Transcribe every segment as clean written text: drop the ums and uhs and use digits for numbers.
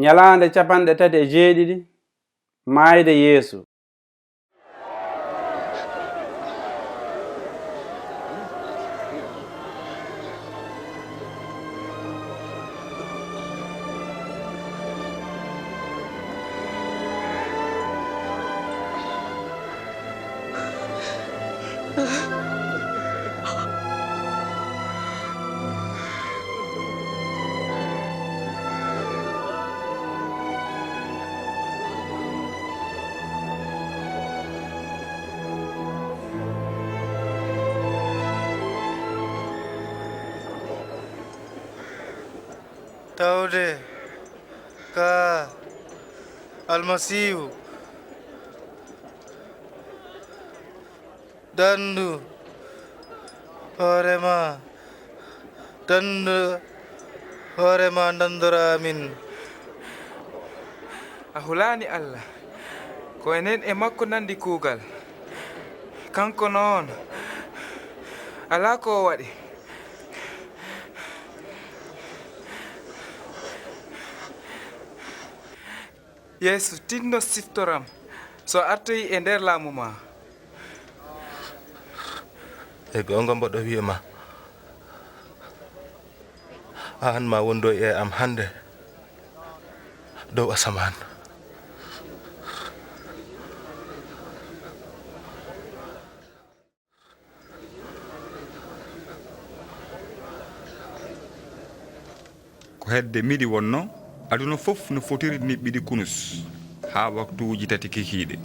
Nyalande capanɗe tati e jeeɗiɗi maayde Yeesu. tawde ka almasihu dandu hoorema dandora amin. A hulani Allah ko enen e makko nandi kuugal. Kanko noon ala ko waɗi. Yeesu tinno siftoram so artoyi e nder laamu ma. E gonga mboɗo wiyama an ma wondo e am hande dow asaman. ko hedde midi wonno aduna fof no fotiri ni ɓiɗi kunus ha waktuuji tati kikiiɗe.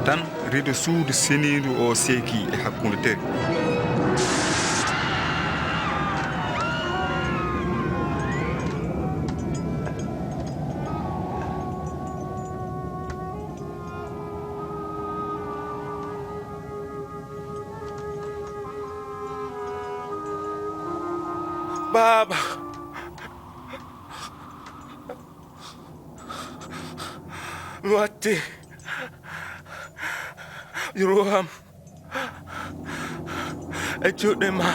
tan rido suudu seniidu o seeki e hakkunde teri. Baba, mi watti ruham e juɗe ma.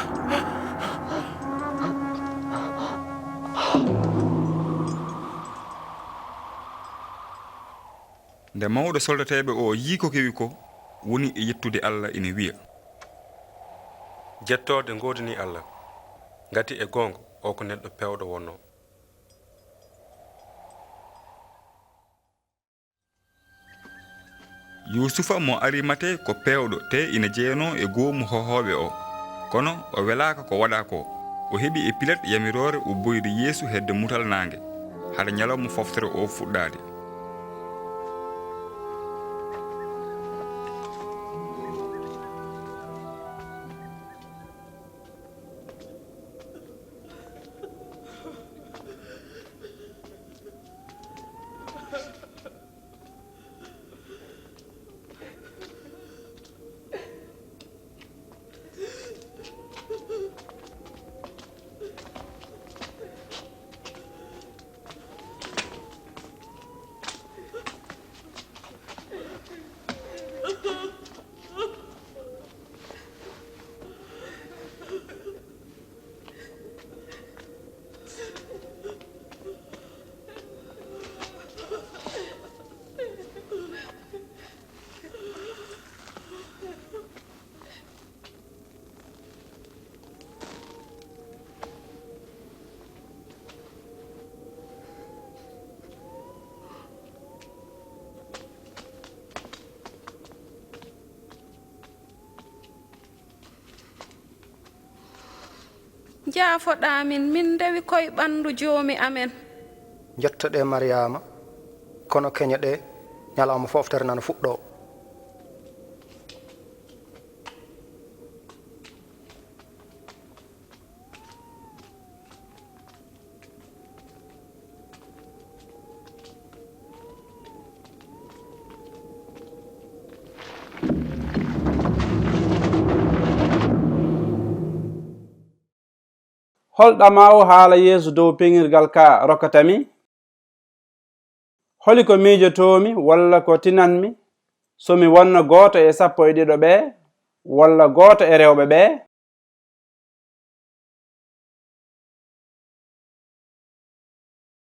nde mawɗo soldateɓe o yii ko kewi ko woni e yettude Allah ina wiya jettorde godini Allah ngati e gonga o ko neɗɗo pewɗo wonno. Yusufa mo Arimate ko pewɗo te ina jeeyano e goomu hohoɓe o kono o welaka ko waɗa ko o heɓi e Pilate yamirore o boyde Yeesu hedde mutal nangue haɗa ñalawma foftere o fuɗɗade. jaafoɗa min dewi koye ɓandu joomi amen. jettoɗe Mariama kono keñe ɗe ñalawma foftere nana fuɗɗo. holɗama o haala yeeso dow peŋirgal ka rokkatami? Holi ko miijotomi walla ko tinanmi somi wonna gooto e 12 ɓe walla gooto e rewɓe ɓe?